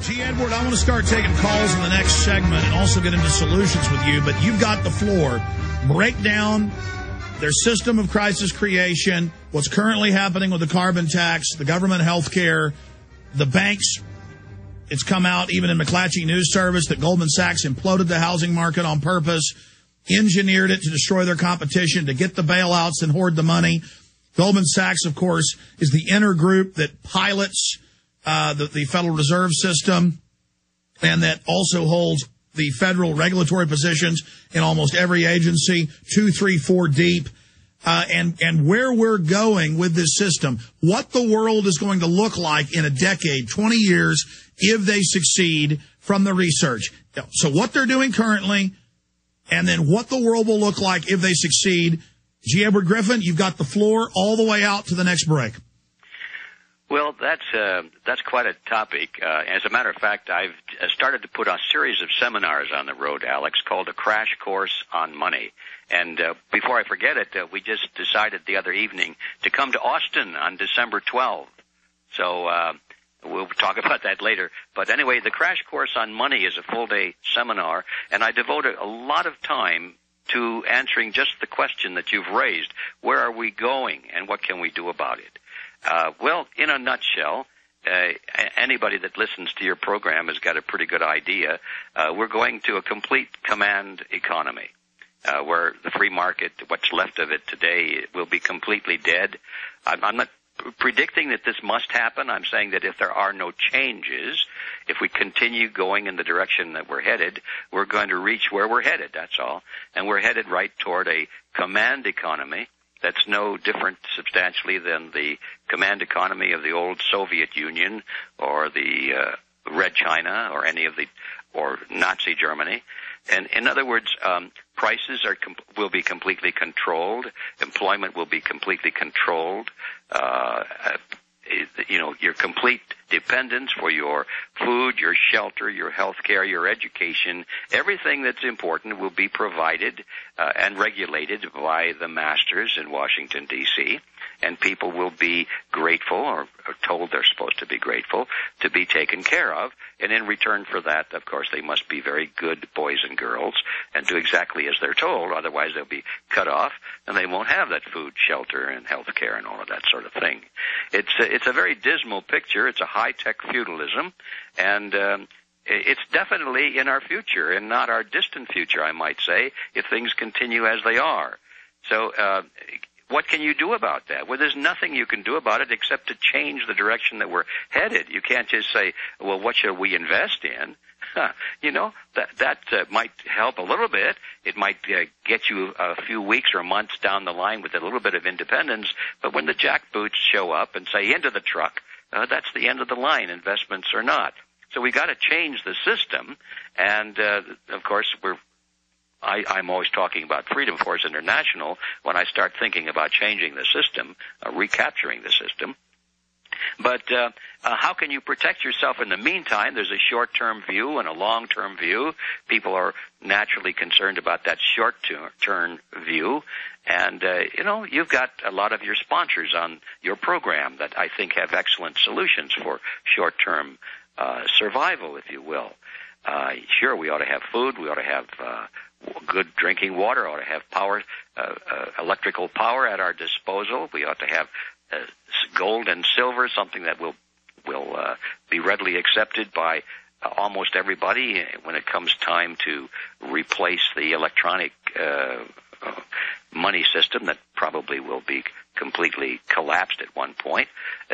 Gee, Edward, I want to start taking calls in the next segment and also get into solutions with you, but you've got the floor. Break down their system of crisis creation, what's currently happening with the carbon tax, the government health care, the banks. It's come out even in McClatchy News Service that Goldman Sachs imploded the housing market on purpose, engineered it to destroy their competition, to get the bailouts and hoard the money. Goldman Sachs, of course, is the inner group that pilots the Federal Reserve System, and that also holds the federal regulatory positions in almost every agency, 2, 3, 4 deep. And where we're going with this system, what the world is going to look like in a decade, 20 years, if they succeed from the research. So what they're doing currently, and then what the world will look like if they succeed. G. Edward Griffin, you've got the floor all the way out to the next break. Well, that's quite a topic. As a matter of fact, I've started to put a series of seminars on the road, Alex, called A Crash Course on Money. And before I forget it, we just decided the other evening to come to Austin on December 12th. So we'll talk about that later. But anyway, the Crash Course on Money is a full-day seminar, and I devoted a lot of time to answering just the question that you've raised. Where are we going, and what can we do about it? Well, in a nutshell, anybody that listens to your program has got a pretty good idea. We're going to a complete command economy, where the free market, what's left of it today, will be completely dead. I'm not predicting that this must happen. I'm saying that if there are no changes, if we continue going in the direction that we're headed, we're going to reach where we're headed, that's all. And we're headed right toward a command economy. That's no different substantially than the command economy of the old Soviet Union or the Red China or or Nazi Germany. And in other words, prices will be completely controlled. Employment will be completely controlled. Your complete dependence for your food, your shelter, your health care, your education, everything that's important will be provided and regulated by the masters in Washington, D.C., and people will be grateful, or told they're supposed to be grateful, to be taken care of. And in return for that, of course, they must be very good boys and girls and do exactly as they're told. Otherwise, they'll be cut off, and they won't have that food, shelter, and health care and all of that sort of thing. It's a very dismal picture. It's a high-tech feudalism, and it's definitely in our future and not our distant future, I might say, if things continue as they are. So what can you do about that? Well, there's nothing you can do about it except to change the direction that we're headed. You can't just say, well, what should we invest in? That might help a little bit. It might get you a few weeks or months down the line with a little bit of independence. But when the jackboots show up and say, into the truck, that's the end of the line, investments or not. So we got to change the system. And, of course, I'm always talking about Freedom Force International when I start thinking about changing the system, recapturing the system. But how can you protect yourself in the meantime? There's a short-term view and a long-term view. People are naturally concerned about that short-term view. And, you've got a lot of your sponsors on your program that I think have excellent solutions for short-term survival, if you will. Sure, we ought to have food. We ought to have good drinking water. Ought to have power, electrical power at our disposal. We ought to have gold and silver, something that will be readily accepted by almost everybody when it comes time to replace the electronic money system that probably will be completely collapsed at one point.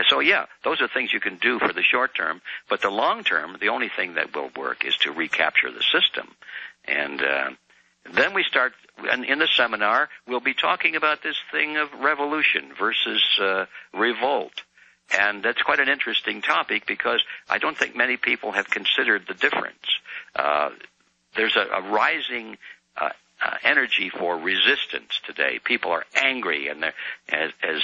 So, yeah, those are things you can do for the short term. But the long term, the only thing that will work is to recapture the system. And then we start, in the seminar, we'll be talking about this thing of revolution versus revolt. And that's quite an interesting topic because I don't think many people have considered the difference. There's a rising energy for resistance today. People are angry, and as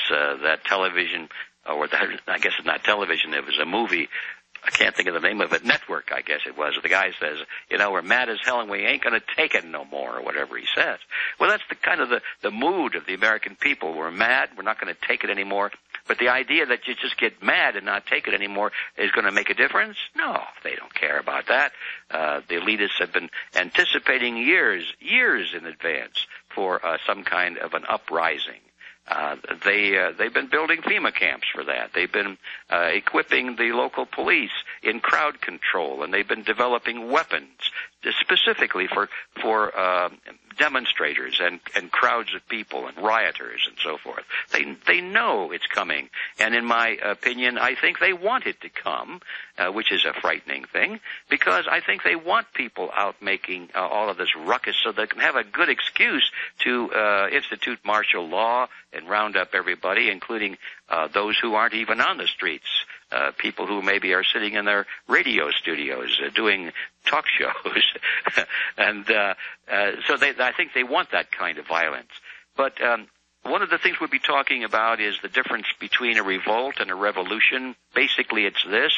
that television, or that, I guess it's not television, it was a movie, I can't think of the name of it, Network, I guess it was. The guy says, we're mad as hell and we ain't going to take it no more, or whatever he says. Well, that's the kind of the mood of the American people. We're mad. We're not going to take it anymore. But the idea that you just get mad and not take it anymore is going to make a difference? No, they don't care about that. The elitists have been anticipating years in advance for some kind of an uprising. They've been building FEMA camps for that. They've been equipping the local police in crowd control, and they've been developing weapons specifically for demonstrators and crowds of people and rioters and so forth. They know it's coming, and in my opinion, I think they want it to come, which is a frightening thing, because I think they want people out making all of this ruckus so they can have a good excuse to institute martial law and round up everybody, including those who aren't even on the streets. People who maybe are sitting in their radio studios doing talk shows. And so I think they want that kind of violence. But one of the things we'll be talking about is the difference between a revolt and a revolution. Basically, it's this.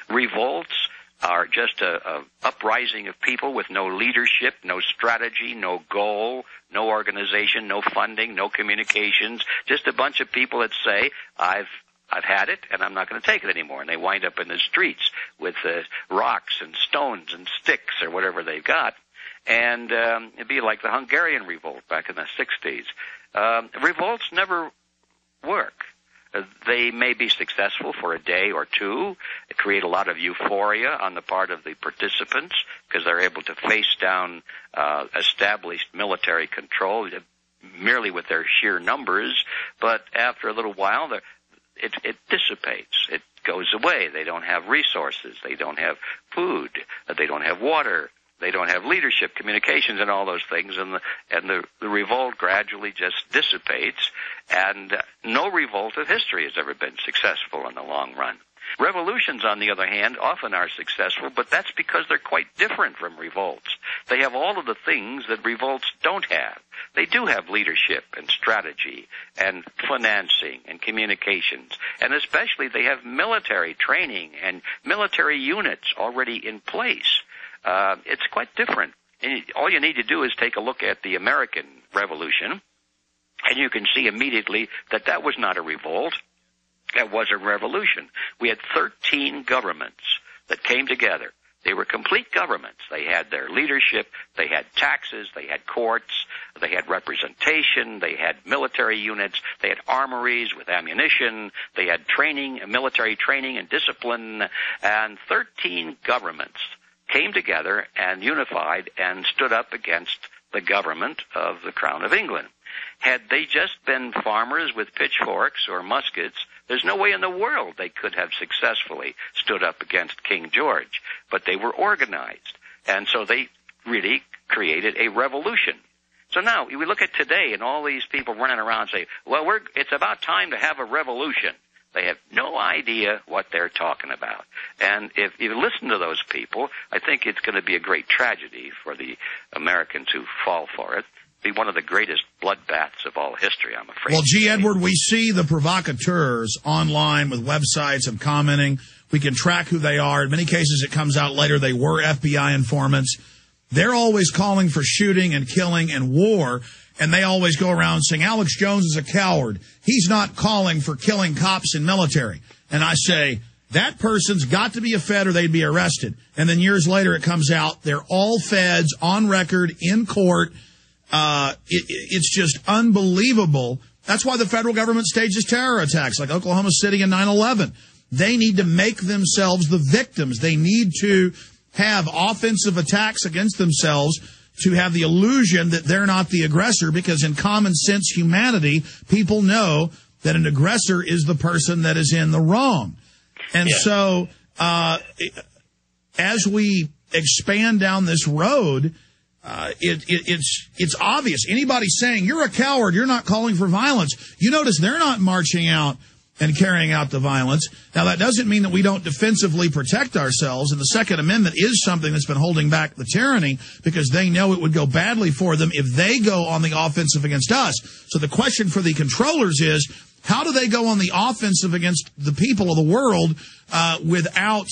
Revolts are just a uprising of people with no leadership, no strategy, no goal, no organization, no funding, no communications, just a bunch of people that say, I've had it, and I'm not going to take it anymore. And they wind up in the streets with rocks and stones and sticks or whatever they've got. And it'd be like the Hungarian revolt back in the 60s. Revolts never work. They may be successful for a day or two, create a lot of euphoria on the part of the participants because they're able to face down established military control merely with their sheer numbers. But after a little while, it dissipates. It goes away. They don't have resources. They don't have food. They don't have water. They don't have leadership, communications, and all those things. And the revolt gradually just dissipates. And no revolt of history has ever been successful in the long run. Revolutions, on the other hand, often are successful, but that's because they're quite different from revolts. They have all of the things that revolts don't have. They do have leadership and strategy and financing and communications, and especially they have military training and military units already in place. It's quite different. And all you need to do is take a look at the American Revolution, and you can see immediately that that was not a revolt. That was a revolution. We had 13 governments that came together. They were complete governments. They had their leadership, they had taxes, they had courts, they had representation, they had military units, they had armories with ammunition, they had training, military training and discipline, and 13 governments came together and unified and stood up against the government of the Crown of England. Had they just been farmers with pitchforks or muskets, there's no way in the world they could have successfully stood up against King George. But they were organized, and so they really created a revolution. So now we look at today, and all these people running around say, well, it's about time to have a revolution. They have no idea what they're talking about. And if you listen to those people, I think it's going to be a great tragedy for the Americans who fall for it. Be one of the greatest bloodbaths of all history, I'm afraid. Well, G. Edward, we see the provocateurs online with websites and commenting. We can track who they are. In many cases, it comes out later they were FBI informants. They're always calling for shooting and killing and war, and they always go around saying, Alex Jones is a coward. He's not calling for killing cops and military. And I say, that person's got to be a Fed or they'd be arrested. And then years later it comes out, they're all Feds on record in court. It's just unbelievable. That's why the federal government stages terror attacks like Oklahoma City and 9/11. They need to make themselves the victims. They need to have offensive attacks against themselves to have the illusion that they're not the aggressor, because in common sense humanity, people know that an aggressor is the person that is in the wrong. And so as we expand down this road, it's obvious. Anybody saying, you're a coward, you're not calling for violence, you notice they're not marching out and carrying out the violence. Now, that doesn't mean that we don't defensively protect ourselves, and the Second Amendment is something that's been holding back the tyranny because they know it would go badly for them if they go on the offensive against us. So the question for the controllers is, how do they go on the offensive against the people of the world without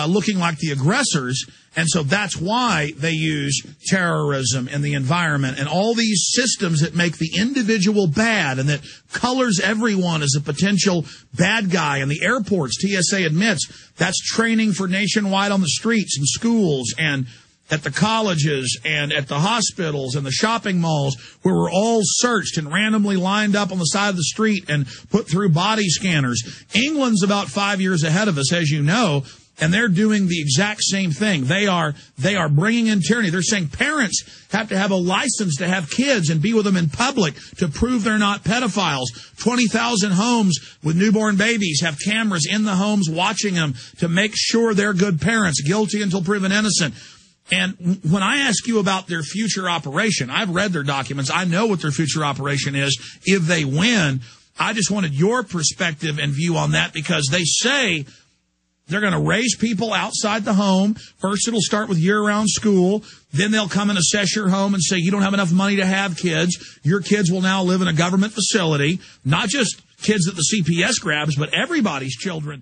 looking like the aggressors. And so that's why they use terrorism and the environment and all these systems that make the individual bad and that colors everyone as a potential bad guy. And the airports, TSA admits, that's training for nationwide on the streets and schools and at the colleges and at the hospitals and the shopping malls where we're all searched and randomly lined up on the side of the street and put through body scanners. England's about 5 years ahead of us, as you know, and they're doing the exact same thing. They are bringing in tyranny. They're saying parents have to have a license to have kids and be with them in public to prove they're not pedophiles. 20,000 homes with newborn babies have cameras in the homes watching them to make sure they're good parents, guilty until proven innocent. And when I ask you about their future operation, I've read their documents. I know what their future operation is if they win. I just wanted your perspective and view on that because they say they're going to raise people outside the home. First, it'll start with year-round school. Then they'll come and assess your home and say, you don't have enough money to have kids. Your kids will now live in a government facility, not just kids that the CPS grabs, but everybody's children.